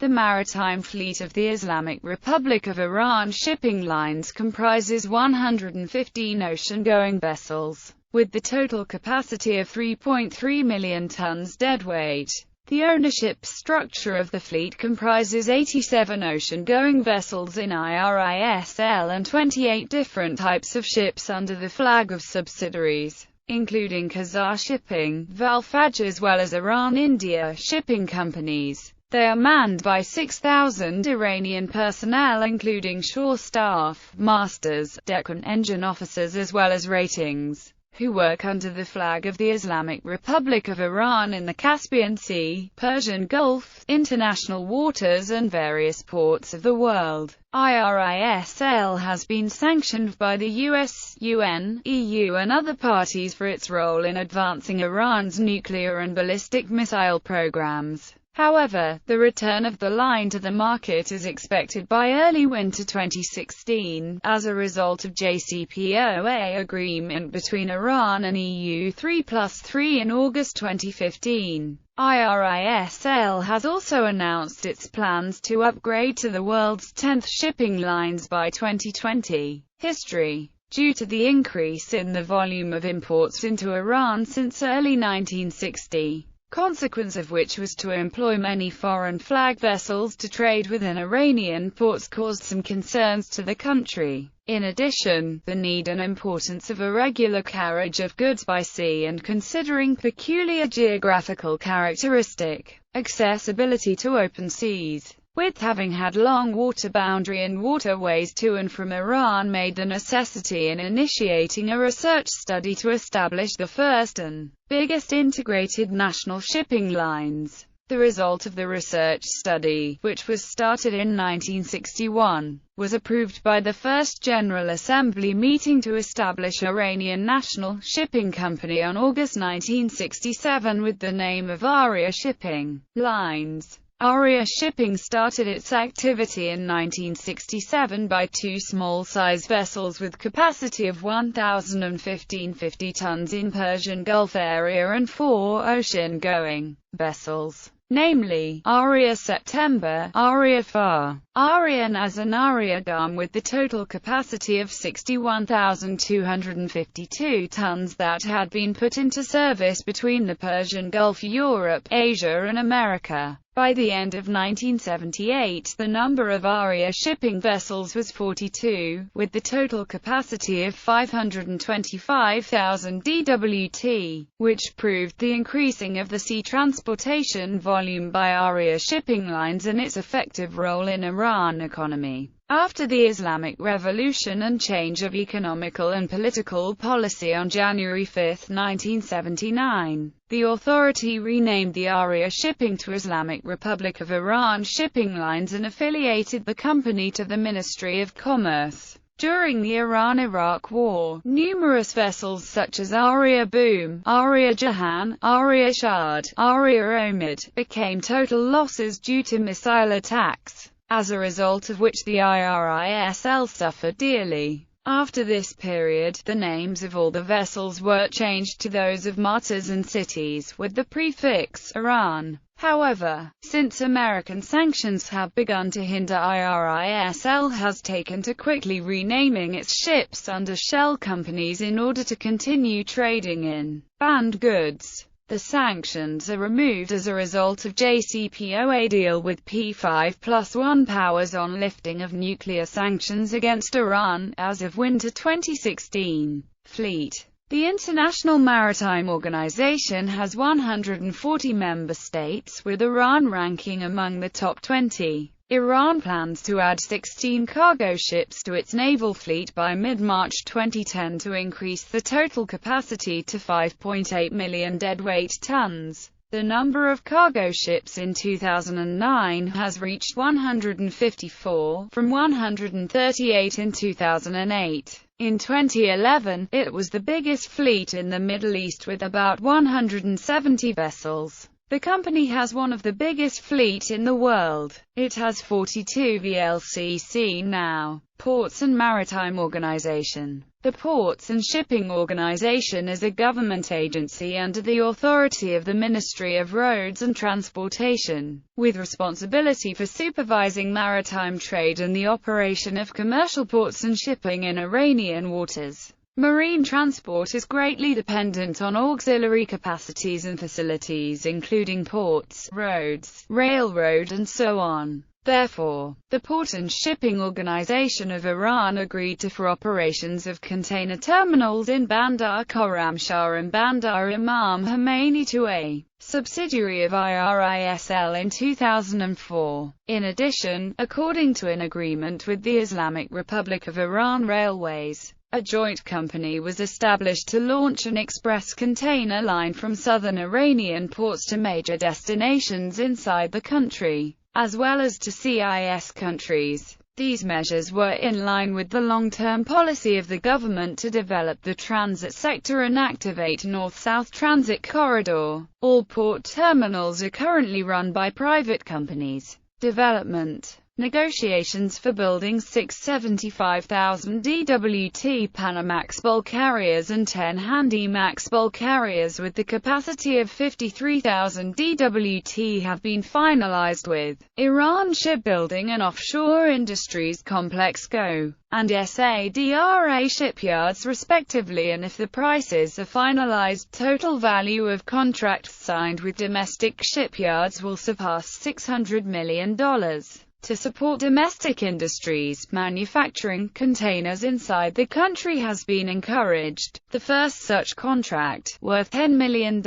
The maritime fleet of the Islamic Republic of Iran shipping lines comprises 115 ocean-going vessels, with the total capacity of 3.3 million tons deadweight. The ownership structure of the fleet comprises 87 ocean-going vessels in IRISL and 28 different types of ships under the flag of subsidiaries, including Khazar Shipping, Valfaj as well as Iran-India shipping companies. They are manned by 6,000 Iranian personnel including shore staff, masters, deck and engine officers as well as ratings, who work under the flag of the Islamic Republic of Iran in the Caspian Sea, Persian Gulf, international waters and various ports of the world. IRISL has been sanctioned by the US, UN, EU and other parties for its role in advancing Iran's nuclear and ballistic missile programs. However, the return of the line to the market is expected by early winter 2016, as a result of JCPOA agreement between Iran and EU 3+3 in August 2015. IRISL has also announced its plans to upgrade to the world's 10th shipping lines by 2020. History. Due to the increase in the volume of imports into Iran since early 1960, consequence of which was to employ many foreign flag vessels to trade within Iranian ports caused some concerns to the country. In addition, the need and importance of irregular carriage of goods by sea and considering peculiar geographical characteristic, accessibility to open seas, with having had long water boundary and waterways to and from Iran made the necessity in initiating a research study to establish the first and biggest integrated national shipping lines. The result of the research study, which was started in 1961, was approved by the First General Assembly meeting to establish Iranian National Shipping Company on August 1967 with the name of ARIA Shipping Lines. ARIA Shipping started its activity in 1967 by two small-size vessels with capacity of 1,050 tons in Persian Gulf area and four ocean-going vessels, namely, ARIA September, ARIA Far, ARIA Naz and ARIA Gam, with the total capacity of 61,252 tons that had been put into service between the Persian Gulf, Europe, Asia and America. By the end of 1978, the number of ARIA shipping vessels was 42, with the total capacity of 525,000 DWT, which proved the increasing of the sea transportation volume by ARIA shipping lines and its effective role in Iran economy. After the Islamic Revolution and change of economical and political policy on January 5, 1979, the authority renamed the ARIA Shipping to Islamic Republic of Iran Shipping Lines and affiliated the company to the Ministry of Commerce. During the Iran-Iraq War, numerous vessels such as ARIA Boom, ARIA Jahan, ARIA Shad, ARIA Omid, became total losses due to missile attacks, as a result of which the IRISL suffered dearly. After this period, the names of all the vessels were changed to those of martyrs and cities, with the prefix Iran. However, since American sanctions have begun to hinder, IRISL has taken to quickly renaming its ships under shell companies in order to continue trading in banned goods. The sanctions are removed as a result of JCPOA deal with P5+1 powers on lifting of nuclear sanctions against Iran, as of winter 2016. Fleet. The International Maritime Organization has 140 member states, with Iran ranking among the top 20. Iran plans to add 16 cargo ships to its naval fleet by mid-March 2010 to increase the total capacity to 5.8 million deadweight tons. The number of cargo ships in 2009 has reached 154, from 138 in 2008. In 2011, it was the biggest fleet in the Middle East with about 170 vessels. The company has one of the biggest fleet in the world. It has 42 VLCC now. Ports and Maritime Organization. The Ports and Shipping Organization is a government agency under the authority of the Ministry of Roads and Transportation, with responsibility for supervising maritime trade and the operation of commercial ports and shipping in Iranian waters. Marine transport is greatly dependent on auxiliary capacities and facilities including ports, roads, railroad and so on. Therefore, the Port and Shipping Organization of Iran agreed to for operations of container terminals in Bandar Khorramshahr and Bandar Imam Khomeini to a subsidiary of IRISL in 2004. In addition, according to an agreement with the Islamic Republic of Iran Railways, a joint company was established to launch an express container line from southern Iranian ports to major destinations inside the country, as well as to CIS countries. These measures were in line with the long-term policy of the government to develop the transit sector and activate North-South Transit Corridor. All port terminals are currently run by private companies. Development negotiations for building 675,000 DWT Panamax bulk carriers and 10 Handymax bulk carriers with the capacity of 53,000 DWT have been finalized with Iran Shipbuilding and Offshore Industries Complex Co. and SADRA shipyards respectively, and if the prices are finalized, total value of contracts signed with domestic shipyards will surpass $600 million. To support domestic industries, manufacturing containers inside the country has been encouraged. The first such contract, worth $10 million,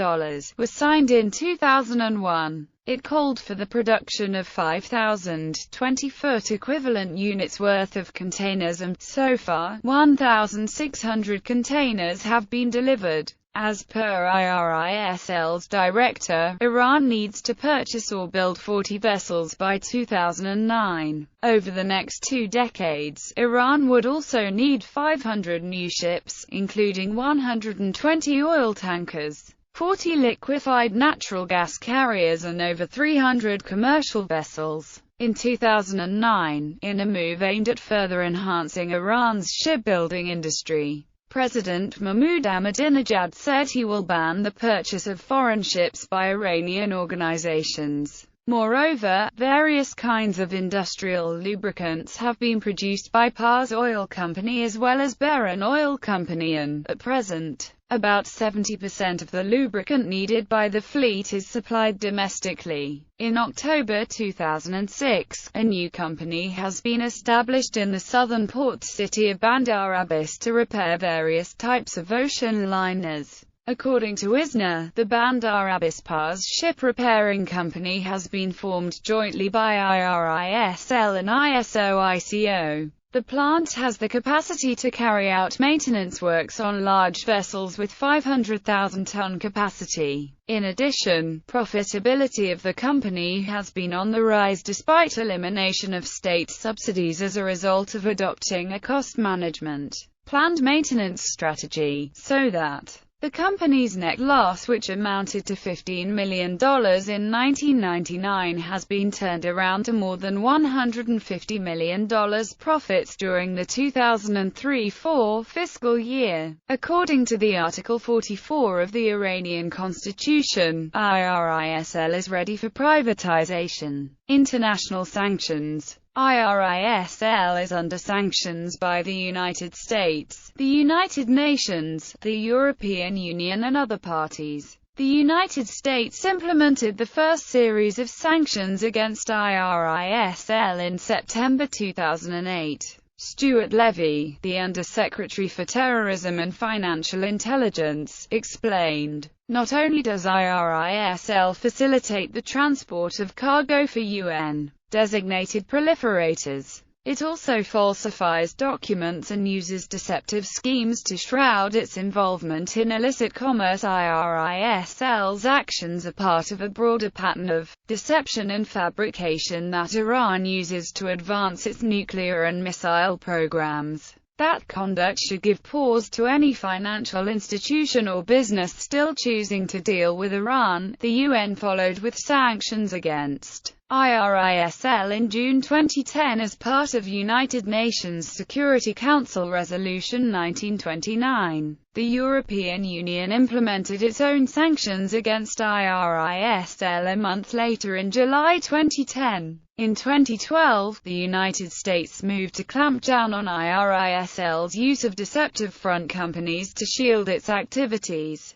was signed in 2001. It called for the production of 5,000 20-foot equivalent units worth of containers, and so far, 1,600 containers have been delivered. As per IRISL's director, Iran needs to purchase or build 40 vessels by 2009. Over the next 2 decades, Iran would also need 500 new ships, including 120 oil tankers, 40 liquefied natural gas carriers and over 300 commercial vessels. In 2009, in a move aimed at further enhancing Iran's shipbuilding industry, President Mahmoud Ahmadinejad said he will ban the purchase of foreign ships by Iranian organizations. Moreover, various kinds of industrial lubricants have been produced by Pars Oil Company as well as Bahrain Oil Company, and, at present, about 70% of the lubricant needed by the fleet is supplied domestically. In October 2006, a new company has been established in the southern port city of Bandar Abbas to repair various types of ocean liners. According to ISNA, the Bandar Abbas Pars Ship Repairing Company has been formed jointly by IRISL and ISO-ICO. The plant has the capacity to carry out maintenance works on large vessels with 500,000-ton capacity. In addition, profitability of the company has been on the rise despite elimination of state subsidies as a result of adopting a cost management, planned maintenance strategy, so that the company's net loss, which amounted to $15 million in 1999, has been turned around to more than $150 million profits during the 2003-04 fiscal year. According to the Article 44 of the Iranian Constitution, IRISL is ready for privatization. International sanctions. IRISL is under sanctions by the United States, the United Nations, the European Union and other parties. The United States implemented the first series of sanctions against IRISL in September 2008. Stuart Levy, the Undersecretary for Terrorism and Financial Intelligence, explained, "Not only does IRISL facilitate the transport of cargo for UN designated proliferators, it also falsifies documents and uses deceptive schemes to shroud its involvement in illicit commerce." IRISL's actions are part of a broader pattern of deception and fabrication that Iran uses to advance its nuclear and missile programs. that conduct should give pause to any financial institution or business still choosing to deal with Iran. The UN followed with sanctions against IRISL in June 2010 as part of United Nations Security Council Resolution 1929. The European Union implemented its own sanctions against IRISL a month later in July 2010. In 2012, the United States moved to clamp down on IRISL's use of deceptive front companies to shield its activities.